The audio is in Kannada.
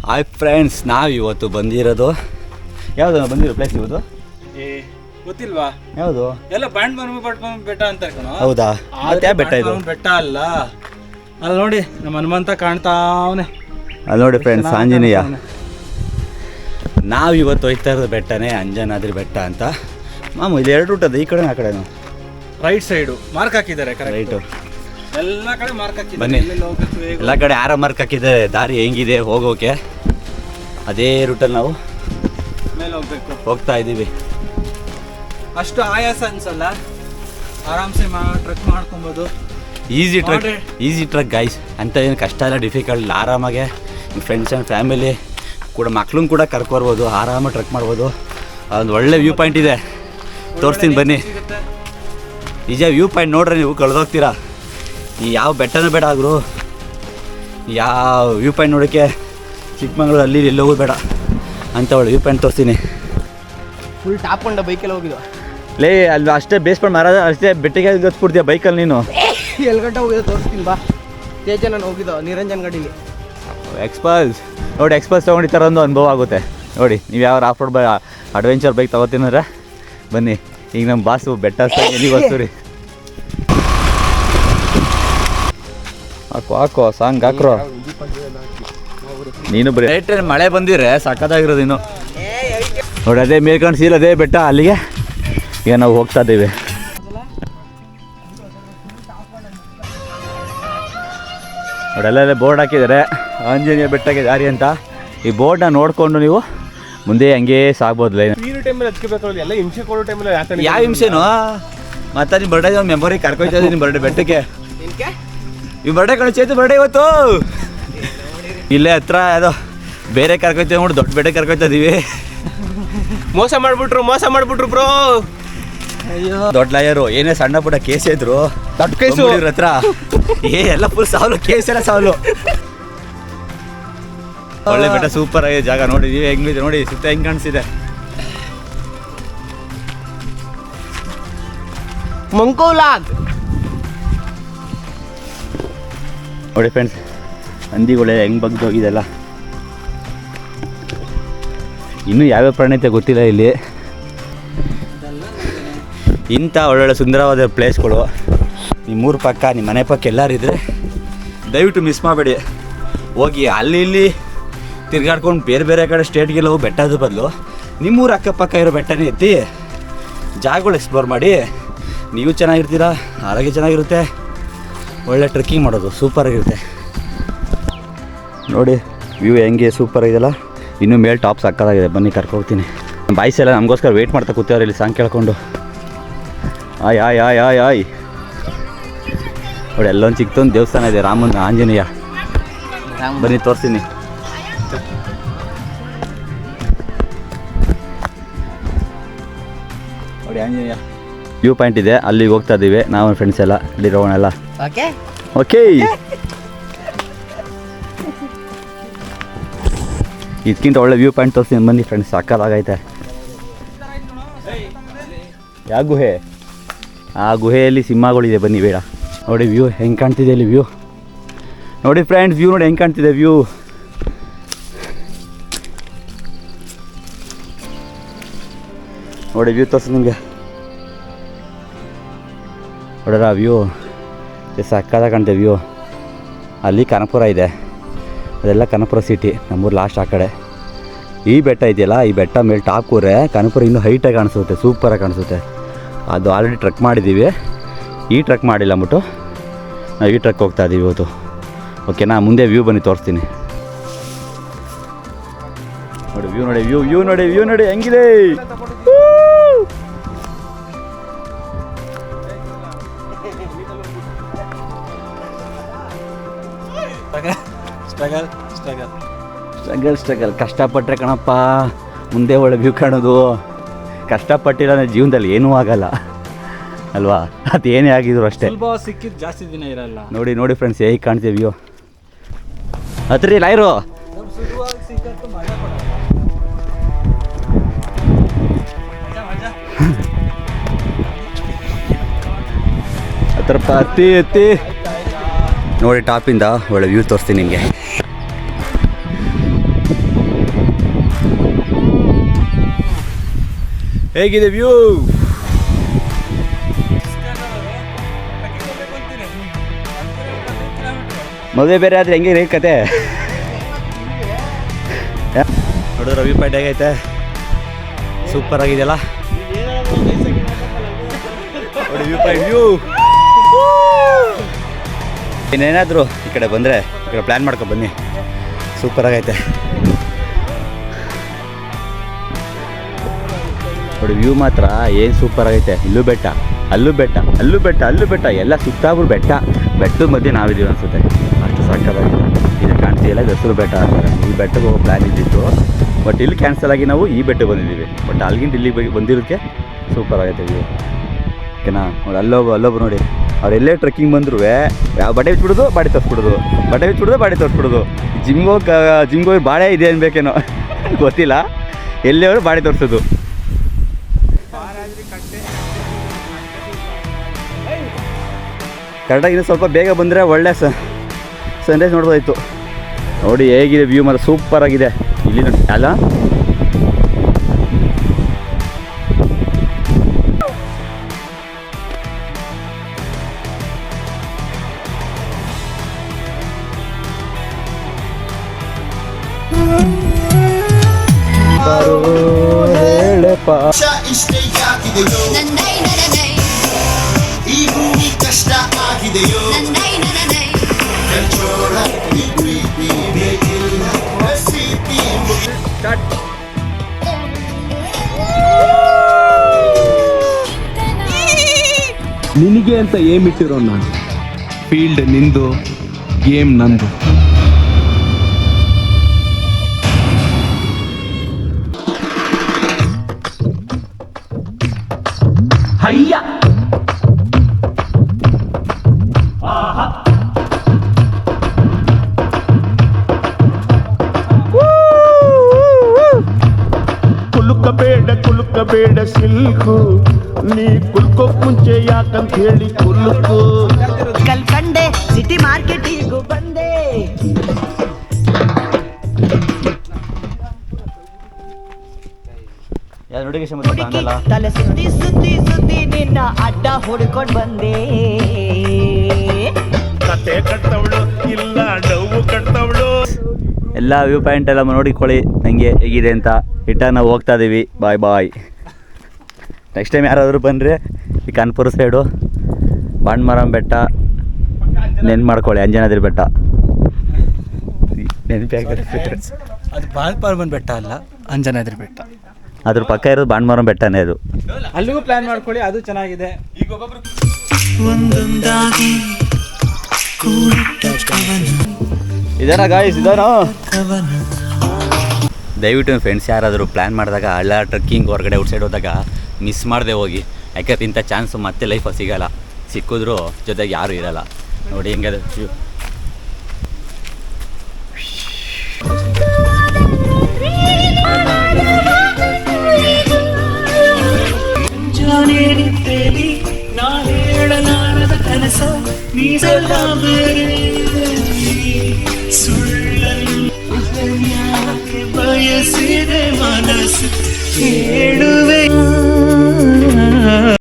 ಹಾಯ್ ಫ್ರೆಂಡ್ಸ್, ನಾವು ಇವತ್ತು ಬಂದಿರೋದು ಯಾವುದು ಬಂದಿರೋ ಪ್ಲೇಸ್ ಇವತ್ತು ಗೊತ್ತಿಲ್ವಾ? ಯಾವುದು? ಎಲ್ಲ ಬ್ಯಾಂಡ್ ಬೆಟ್ಟ ಅಂತ ಹೌದಾ? ಯಾವ ಬೆಟ್ಟ ಇದು? ಬೆಟ್ಟ ಅಲ್ಲ, ಅಲ್ಲಿ ನೋಡಿ ನಮ್ಮ ಹನುಮಂತ ಕಾಣ್ತಾವನೆ. ಅಲ್ಲಿ ನೋಡಿ ಫ್ರೆಂಡ್ಸ್, ಆಂಜನೇಯ. ನಾವು ಇವತ್ತು ಹೋಗ್ತಾ ಇರೋದು ಬೆಟ್ಟನೇ ಅಂಜನಾದ್ರಿ ಬೆಟ್ಟ ಅಂತ. ಇಲ್ಲಿ 2 ರೂಟ್ ಅದು, ಈ ಕಡೆ ಆ ಕಡೆನು. ರೈಟ್ ಸೈಡು ಮಾರ್ಕ್ ಹಾಕಿದ್ದಾರೆ. ರೈಟು ಎಲ್ಲ ಕಡೆ ಮಾರ್ಕ್ ಹಾಕಿದ್ದಾರೆ. ಬನ್ನಿ, ಎಲ್ಲ ಕಡೆ ಆರ ಮಾರ್ಕ್ ಹಾಕಿದ್ದಾರೆ. ದಾರಿ ಹೆಂಗಿದೆ ಹೋಗೋಕೆ, ಅದೇ ರೂಟಲ್ಲಿ ನಾವು ಮೇಲೆ ಹೋಗ್ತಾ ಇದ್ದೀವಿ. ಅಷ್ಟು ಆಯಾಸ ಅನ್ಸಲ್ಲ, ಆರಾಮ್ಸೆ ಟ್ರೆಕ್ ಮಾಡ್ಕೊಬೋದು. ಈಸಿ ಟ್ರಕ್ ಗೈಸ್ ಅಂತ ಏನು ಕಷ್ಟ ಇಲ್ಲ, ಡಿಫಿಕಲ್ಟ್ ಇಲ್ಲ. ಆರಾಮಾಗೆ ನಿಮ್ಮ ಫ್ರೆಂಡ್ಸ್ ಆ್ಯಂಡ್ ಫ್ಯಾಮಿಲಿ ಕೂಡ ಮಕ್ಳನ್ನ ಕೂಡ ಕರ್ಕೊರ್ಬೋದು, ಆರಾಮಾಗಿ ಟ್ರೆಕ್ ಮಾಡ್ಬೋದು. ಅದೊಂದು ಒಳ್ಳೆ ವ್ಯೂ ಪಾಯಿಂಟ್ ಇದೆ, ತೋರಿಸ್ತೀನಿ ಬನ್ನಿ. ನಿಜ ವ್ಯೂ ಪಾಯಿಂಟ್ ನೋಡ್ರಿ, ನೀವು ಕಳೆದೋಗ್ತೀರಾ. ಈ ಯಾವ ಬೆಟ್ಟನೂ ಬೇಡ ಆದರೂ, ಯಾವ ವ್ಯೂ ಪಾಯಿಂಟ್ ನೋಡೋಕ್ಕೆ ಚಿಕ್ಕಮಂಗ್ಳೂರು ಅಲ್ಲಿ ಇಲ್ಲಿ ಹೋಗೋದು ಬೇಡ ಅಂತ ಒಳ್ಳೆ ವ್ಯೂ ಪಾಯಿಂಟ್ ತೋರಿಸ್ತೀನಿ. ಫುಲ್ ಟಾಪ್ ಕೊಂಡ ಬೈಕಲ್ಲಿ ಹೋಗಿದ್ದು ಲೇ, ಅಲ್ಲಿ ಅಷ್ಟೇ ಬೇಸ್ಪಂಡು ಮರ ಅಷ್ಟೇ ಬೆಟ್ಟಿಗೆ ಗೊತ್ಬಿಡ್ತೀಯ ಬೈಕಲ್ಲಿ ನೀನು. ಎಲ್ಲಿ ಗಂಟೆ ಹೋಗಿದ್ದು ತೋರಿಸ್ತೀನಿ ಬಾ. ತೇಜ ನಾನು ಹೋಗಿದ್ದು ನಿರಂಜನ್ ಗಡಿಲಿ. ಎಕ್ಸ್ಪಲ್ಸ್ ನೋಡಿ, ಎಕ್ಸ್ಪಲ್ಸ್ ತೊಗೊಂಡು ಈ ಥರ ಒಂದು ಅನುಭವ ಆಗುತ್ತೆ ನೋಡಿ. ನೀವು ಯಾವ ಆಫ್ ರೋಡ್ ಅಡ್ವೆಂಚರ್ ಬೈಕ್ ತೊಗೋತೀನಂದ್ರೆ ಬನ್ನಿ. ಈಗ ನಮ್ಮ ಬಾಸು ಬೆಟ್ಟ ಎಲ್ಲಿಗೆ ಬರ್ತೀವಿ ರೀ. ಹಾಕೋ ಸಾಂಗ್ ಹಾಕ್ರೋ. ನೀನು ಬರೀ ರೈಟ್ ಮಳೆ ಬಂದಿದ್ರೆ ಸಕ್ಕತ್ತಾಗಿರೋದು ಇನ್ನು ನೋಡಿ. ಅದೇ ಮೇಲ್ಕೊಂಡು ಸೀಲ್ ಅದೇ ಬೆಟ್ಟ, ಅಲ್ಲಿಗೆ ಈಗ ನಾವು ಹೋಗ್ತಾ ಇದ್ದೀವಿ. ನೋಡಿ ಅಲ್ಲೇ ಬೋರ್ಡ್ ಹಾಕಿದ್ದಾರೆ, ಆಂಜನೇಯ ಬೆಟ್ಟಕ್ಕೆ ದಾರಿ ಅಂತ. ಈ ಬೋರ್ಡ್ನ ನೋಡಿಕೊಂಡು ನೀವು ಮುಂದೆ ಹಂಗೆ ಸಾಗ್ಬೋದು. ಎಲ್ಲ ಹಿಂಸೆ ಕೊಡೋ ಟೈಮಲ್ಲಿ ಯಾವ ಹಿಂಸೆನೋ ಮತ್ತೆ ನಿಮ್ಮ ಬರ್ಡೇ ಒಂದು ಮೆಮೊರಿ ಕರ್ಕೊಯ್ತಾ ಇದ್ದೀನಿ. ನಿಮ್ಮ ಬರ್ಡೇ ಬೆಟ್ಟಕ್ಕೆ ಈ ಬರ್ಡೇ ಕಣ ಚೇತು ಬರ್ಡೇ ಇವತ್ತು ಇಲ್ಲೇ ಹತ್ರ ಯಾವುದೋ ಬೇರೆ ಕರ್ಕೊಯ್ತೀವಿ ನೋಡಿ, ದೊಡ್ಡ ಬೆಟ್ಟಕ್ಕೆ ಕರ್ಕೊಯ್ತಾ ಇದ್ದೀವಿ. ಮೋಸ ಮಾಡ್ಬಿಟ್ರು ಬ್ರೋ. ಅಯ್ಯೋ ದೊಡ್ಡ ಲಾಯರು, ಏನೇ ಸಣ್ಣ ಪುಟ್ಟ ಕೇಸ್ ಇದ್ರು ದೊಡ್ಡ ಕೇಸು ಹತ್ರ ಎಲ್ಲ ಫುಲ್ ಸಾವಲು, ಕೇಸ್ ಎಲ್ಲ ಸಾವಲು. ಒಳ್ಳೆ ಬೆಟ್ಟ, ಸೂಪರ್ ಆಗಿದೆ ಜಾಗ. ನೋಡಿದೀವಿ ಹೆಂಗಿದೆ ನೋಡಿ, ಸುತ್ತ ಹೆಂಗ್ ಕಾಣಿಸಿದೆ. ಮಂಕೋಲಾಗ್ ನೋಡಿ ಫ್ರೆಂಡ್ಸ್, ಹಂದಿಗಳೇ ಹೆಂಗ್ ಬಗ್ದು ಹೋಗಿದೆಲ್ಲ. ಇನ್ನೂ ಯಾವ್ಯಾವ ಪ್ರಾಣಿ ಐತೆ ಗೊತ್ತಿಲ್ಲ ಇಲ್ಲಿ. ಇಂಥ ಒಳ್ಳೊಳ್ಳೆ ಸುಂದರವಾದ ಪ್ಲೇಸ್ಗಳು ನಿಮ್ಮೂರ ಪಕ್ಕ, ನಿಮ್ಮ ಮನೆ ಪಕ್ಕ ಎಲ್ಲರೂ ಇದ್ದರೆ ದಯವಿಟ್ಟು ಮಿಸ್ ಮಾಡಬೇಡಿ. ಹೋಗಿ ಅಲ್ಲಿ ಇಲ್ಲಿ ತಿರ್ಗಾಡ್ಕೊಂಡು ಬೇರೆ ಬೇರೆ ಕಡೆ ಸ್ಟೇಟ್ಗೆಲ್ಲ ಹೋಗಿ ಬೆಟ್ಟದ ಬದಲು ನಿಮ್ಮೂರ ಅಕ್ಕಪಕ್ಕ ಇರೋ ಬೆಟ್ಟನೇ ಎತ್ತಿ ಜಾಗಗಳು ಎಕ್ಸ್ಪ್ಲೋರ್ ಮಾಡಿ. ನೀವು ಚೆನ್ನಾಗಿರ್ತೀರಾ, ಆರೋಗ್ಯ ಚೆನ್ನಾಗಿರುತ್ತೆ, ಒಳ್ಳೆ ಟ್ರೆಕ್ಕಿಂಗ್ ಮಾಡೋದು ಸೂಪರಾಗಿರುತ್ತೆ. ನೋಡಿ ವ್ಯೂ ಹೆಂಗೆ ಸೂಪರ್ ಆಗಿದೆಲ್ಲ. ಇನ್ನೂ ಮೇಲೆ ಟಾಪ್ ಸಾಕಾಗಿದೆ. ಬನ್ನಿ ಕರ್ಕೊಳ್ತೀನಿ. ಬಾಯ್ಸ್ ಎಲ್ಲ ನಮಗೋಸ್ಕರ ವೆಯ್ಟ್ ಮಾಡ್ತಾ ಕೂತವ್ರೆ ಇಲ್ಲಿ ಸಾಂಗ್ ಕೇಳ್ಕೊಂಡು. ಆಯ್ ಆಯ್ ಆಯ್ ಆಯ್ ಆಯ್ ನೋಡಿ, ಎಲ್ಲೊಂದು ಚಿಕ್ಕದೊಂದು ದೇವಸ್ಥಾನ ಇದೆ, ರಾಮನ ಆಂಜನೇಯ. ಬನ್ನಿ ತೋರಿಸ್ತೀನಿ. ನೋಡಿ ಆಂಜನೇಯ ವ್ಯೂ ಪಾಯಿಂಟ್ ಇದೆ, ಅಲ್ಲಿಗೆ ಹೋಗ್ತಾ ಇದ್ದೀವಿ ನಾವು ಫ್ರೆಂಡ್ಸ್ ಎಲ್ಲ. ಅಲ್ಲಿ ರೋಣೆಲ್ಲ ಓಕೆ. ಇದಕ್ಕಿಂತ ಒಳ್ಳೆ ವ್ಯೂ ಪಾಯಿಂಟ್ ತೋರಿಸ್ತೀನಿ ಬನ್ನಿ ಫ್ರೆಂಡ್ಸ್, ಸಾಕಾಗೈತೆ. ಯಾವ ಗುಹೆ? ಆ ಗುಹೆಯಲ್ಲಿ ಸಿಂಹಗಳಿದೆ, ಬನ್ನಿ ಬೇಡ. ನೋಡಿ ವ್ಯೂ ಹೆಂಗೆ ಕಾಣ್ತಿದೆ ಇಲ್ಲಿ. ವ್ಯೂ ನೋಡಿ ಫ್ರೆಂಡ್ಸ್, ವ್ಯೂ ನೋಡಿ ಹೆಂಗೆ ಕಾಣ್ತಿದೆ ವ್ಯೂ. ನೋಡಿ ವ್ಯೂ ತೋರಿಸಿ ನಿಮಗೆ. ನೋಡ್ರ ವ್ಯೂ ಸಕ್ಕತ್ತಾಗಿ ಕಾಣ್ತಿದೆ ವ್ಯೂ. ಅಲ್ಲಿ ಕನಕಪುರ ಇದೆ, ಅದೆಲ್ಲ ಕನಕಪುರ ಸಿಟಿ, ನಮ್ಮೂರು ಲಾಸ್ಟ್ ಆ ಕಡೆ. ಈ ಬೆಟ್ಟ ಇದೆಯಲ್ಲ, ಈ ಬೆಟ್ಟ ಮೇಲೆ ಟಾಪ್ ಕೂರೆ ಕನಕಪುರ ಇನ್ನೂ ಹೈಟಾಗಿ ಕಾಣಿಸುತ್ತೆ, ಸೂಪರಾಗಿ ಕಾಣಿಸುತ್ತೆ. ಅದು ಆಲ್ರೆಡಿ ಟ್ರೆಕ್ ಮಾಡಿದ್ದೀವಿ, ಈ ಟ್ರೆಕ್ ಮಾಡಿಲ್ಲ ಅಂದ್ಬಿಟ್ಟು ನಾವು ಈ ಟ್ರೆಕ್ ಹೋಗ್ತಾ ಇದ್ದೀವಿ ಇವತ್ತು. ಓಕೆನಾ? ಮುಂದೆ ವ್ಯೂ ಬನ್ನಿ ತೋರಿಸ್ತೀನಿ. ನೋಡಿ ವ್ಯೂ ನೋಡಿ, ವ್ಯೂ ನೋಡಿ, ವ್ಯೂ ನೋಡಿ ಹೆಂಗಿದೆ. ಸ್ಟ್ರಗಲ್ ಕಷ್ಟಪಟ್ಟರೆ ಕಣಪ್ಪ ಮುಂದೆ ಒಳ್ಳೆ ವ್ಯೂ ಕಾಣೋದು. ಕಷ್ಟಪಟ್ಟಿಲ್ಲ ಅಂದರೆ ಜೀವನದಲ್ಲಿ ಏನೂ ಆಗಲ್ಲ ಅಲ್ವಾ? ಅದೇನೇ ಆಗಿದ್ರು ಅಷ್ಟೇ. ಸಿಕ್ಕಿದ್ದು ಜಾಸ್ತಿ ದಿನ ಇರಲ್ಲ. ನೋಡಿ ನೋಡಿ ಫ್ರೆಂಡ್ಸ್ ಹೇಗೆ ಕಾಣ್ತೀವಿ ವ್ಯೂ. ಹತ್ರಿ ಲಾಯರು. ಹತ್ರಪ್ಪ ಹತ್ತಿ ನೋಡಿ ಟಾಪಿಂದ ಒಳ್ಳೆ ವ್ಯೂ ತೋರಿಸ್ತೀನಿ ನಿಮಗೆ. ಹೇಗಿದೆ ವ್ಯೂ? ಮದುವೆ ಬೇರೆ ಆದರೆ ಹೆಂಗೆ ರೀ ಕತೆ? ನೋಡಿದ್ರೆ ವ್ಯೂ ಪಾಯಿಂಟ್ ಹೇಗೈತೆ? ಸೂಪರ್ ಆಗಿದೆಯಲ್ಲ ನೋಡಿ ವ್ಯೂ ಪಾಯಿಂಟ್ ವ್ಯೂ. ಇನ್ನೇನಾದರೂ ಈ ಕಡೆ ಬಂದರೆ ಈ ಕಡೆ ಪ್ಲ್ಯಾನ್ ಮಾಡ್ಕೊಂಡು ಬನ್ನಿ, ಸೂಪರ್ ಆಗೈತೆ ನೋಡಿ. ವ್ಯೂ ಮಾತ್ರ ಏನು ಸೂಪರ್ ಆಗೈತೆ. ಇಲ್ಲೂ ಬೆಟ್ಟ, ಅಲ್ಲೂ ಬೆಟ್ಟ, ಅಲ್ಲೂ ಬೆಟ್ಟ, ಅಲ್ಲೂ ಬೆಟ್ಟ, ಎಲ್ಲ ಸುತ್ತಾಗ್ಬಿಟ್ಟು ಬೆಟ್ಟ. ಬೆಟ್ಟದ ಮಧ್ಯೆ ನಾವಿದ್ದೀವಿ ಅನಿಸುತ್ತೆ, ಅಷ್ಟು ಸಾಕಾಗಿದೆ. ಇದು ಕಾಣ್ತೀಯಲ್ಲ, ದಸರು ಬೆಟ್ಟ ಅಂತಾರೆ. ಈ ಬೆಟ್ಟಕ್ಕೆ ಹೋಗೋ ಪ್ಲ್ಯಾನ್ ಇದ್ದಿತ್ತು, ಬಟ್ ಇಲ್ಲಿ ಕ್ಯಾನ್ಸಲ್ ಆಗಿ ನಾವು ಈ ಬೆಟ್ಟಕ್ಕೆ ಬಂದಿದ್ದೀವಿ. ಬಟ್ ಅಲ್ಲಿಗಿಂತ ಇಲ್ಲಿಗೆ ಬಂದಿರೋದಕ್ಕೆ ಸೂಪರ್ ಆಗೈತೆ ವ್ಯೂ. ಓಕೆನಾ? ನೋಡಿ ಅಲ್ಲೊಬ್ಬರು ನೋಡಿ, ಅವ್ರು ಎಲ್ಲೇ ಟ್ರೆಕ್ಕಿಂಗ್ ಬಂದರೂ ಯಾವ ಬಟ್ಟೆ ಬಿಟ್ಬಿಡೋದು, ಬಾಡಿ ತೋರಿಸ್ಬಿಡೋದು, ಬಟ್ಟೆ ಬಿಟ್ಬಿಡೋದು, ಬಾಡಿ ತೋರಿಸ್ಬಿಡೋದು. ಜಿಮ್ಗೆ ಹೋಗಿ ಬಾಳೆ ಇದೆ ಅನ್ಬೇಕೇನೋ ಗೊತ್ತಿಲ್ಲ, ಎಲ್ಲೇ ಅವರು ಬಾಡಿ ತೋರಿಸೋದು. ಕರೆಕ್ಟಾಗಿ ಇನ್ನೂ ಸ್ವಲ್ಪ ಬೇಗ ಬಂದರೆ ಒಳ್ಳೆ ಸನ್ರೈಸ್ ನೋಡ್ಬೋದಾಯ್ತು. ನೋಡಿ ಹೇಗಿದೆ ವ್ಯೂ, ಮಾತ್ರ ಸೂಪರ್ ಆಗಿದೆ ಇಲ್ಲಿ ನೋಡಿ ಅಲ್ಲ. ಈ ಭೂಮಿ ಕಷ್ಟ ಆಗಿದೆಯೋ ನಿನಗೆ ಅಂತ ಏಮ್ ಇಟ್ಟಿರೋ ನಾನು. ಫೀಲ್ಡ್ ನಿಂದು, ಗೇಮ್ ನಂದು. ಹಯ್ಯ ಕುಲುಕಬೇಡ ಸಿಲ್ಕು, ನೀ ಕುಲ್ಕೋಕ್ ಮುಂಚೆ ಯಾಕಂತ ಹೇಳಿ ಕುಲ್ಕು. ಕಲ್ಕಂಡೆ ಸಿಟಿ ಮಾರ್ಕೆಟಿಗೂ ಬಂದೆ. ತಲೆ ಸುತ್ತಿ ಸುತ್ತಿ ಸುತ್ತಿ ನಿನ್ನ ಅಡ್ಡ ಹುಡ್ಕೊಂಡ್ ಬಂದೆ. ಕತೆ ಕಟ್ಟವಳು ಇಲ್ಲ ಡವ್ವು ಕಟ್ಟವಳು. ಎಲ್ಲ ವ್ಯೂ ಪಾಯಿಂಟ್ ಎಲ್ಲ ನೋಡಿಕೊಳ್ಳಿ ನನಗೆ ಹೇಗಿದೆ ಅಂತ. ನಾವು ಹೋಗ್ತಾ ಇದ್ದೀವಿ. ಬಾಯ್ ಬಾಯ್. ನೆಕ್ಸ್ಟ್ ಟೈಮ್ ಯಾರಾದರೂ ಬಂದರೆ ಈ ಕಾನ್ಪುರ ಸೈಡು ಬಾಣ್ಮರಂ ಬೆಟ್ಟ ನೆನ್ಪು ಮಾಡ್ಕೊಳ್ಳಿ, ಅಂಜನಾದ್ರಿ ಬೆಟ್ಟ ನೆನಪಾಗುತ್ತೆ. ಅದು ಬಾಳ್ಪಾರ್ವನ್ ಬೆಟ್ಟ ಅಲ್ಲ, ಅಂಜನಾದ್ರಿ ಬೆಟ್ಟ. ಅದ್ರ ಪಕ್ಕ ಇರೋದು ಬಾಣ್ಮರಂ ಬೆಟ್ಟನೇ. ಅದು ಅಲ್ಲಿಗೂ ಪ್ಲಾನ್ ಮಾಡ್ಕೊಳ್ಳಿ, ಅದು ಚೆನ್ನಾಗಿದೆ. ಇದಾನ ಗಾಯ್ಸ್, ಇದಾನ. ದಯವಿಟ್ಟು ಫ್ರೆಂಡ್ಸ್ ಯಾರಾದರೂ ಪ್ಲ್ಯಾನ್ ಮಾಡಿದಾಗ ಹಳ್ಳ ಟ್ರೆಕ್ಕಿಂಗ್ ಹೊರಗಡೆ ಔಟ್ಸೈಡ್ ಹೋದಾಗ ಮಿಸ್ ಮಾಡದೆ ಹೋಗಿ. ಯಾಕಂದ್ರೆ ಇಂಥ ಚಾನ್ಸು ಮತ್ತೆ ಲೈಫಲ್ಲಿ ಸಿಗೋಲ್ಲ. ಸಿಕ್ಕಿದ್ರೂ ಜೊತೆಗೆ ಯಾರೂ ಇರೋಲ್ಲ. ನೋಡಿ ಹೆಂಗದ ವ್ಯೂ. ಬಯಸಿದೆ ಮನಸ್ಸು ಹೇಳುವೆ.